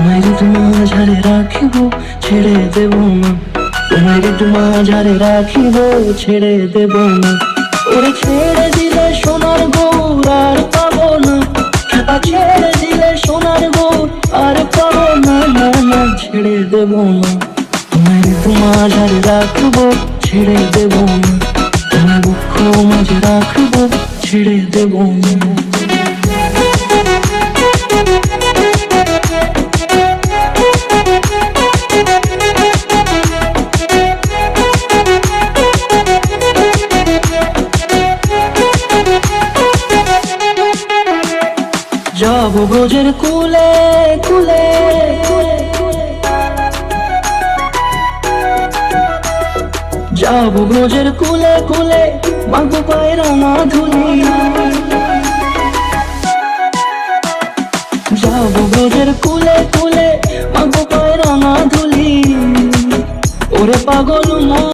তোমায় মাঝারে রাখিব, ছেড়ে দেব না। তোমায় মাঝারে রাখিব, ছেড়ে দেব না। ওরে ছেড়ে দিলে সোনার গৌর আর পাবো না, খেপা ছেড়ে দিলে সোনার গৌর আর পাবো না। না না, ছেড়ে দেব না। তোমায় মাঝারে রাখবো, ছেড়ে দেব না। তোমায় দুঃখ মাঝে রাখবো, ছেড়ে দেব না। যাবো ব্রজের কুলে কুলে, যাবো ব্রজের কুলে কুলে, মাগো পায়ের মাধুলি। যাবো ব্রজের কুলে কুলে, মাগো পায়ের মাধুলি। ওরে পাগল মন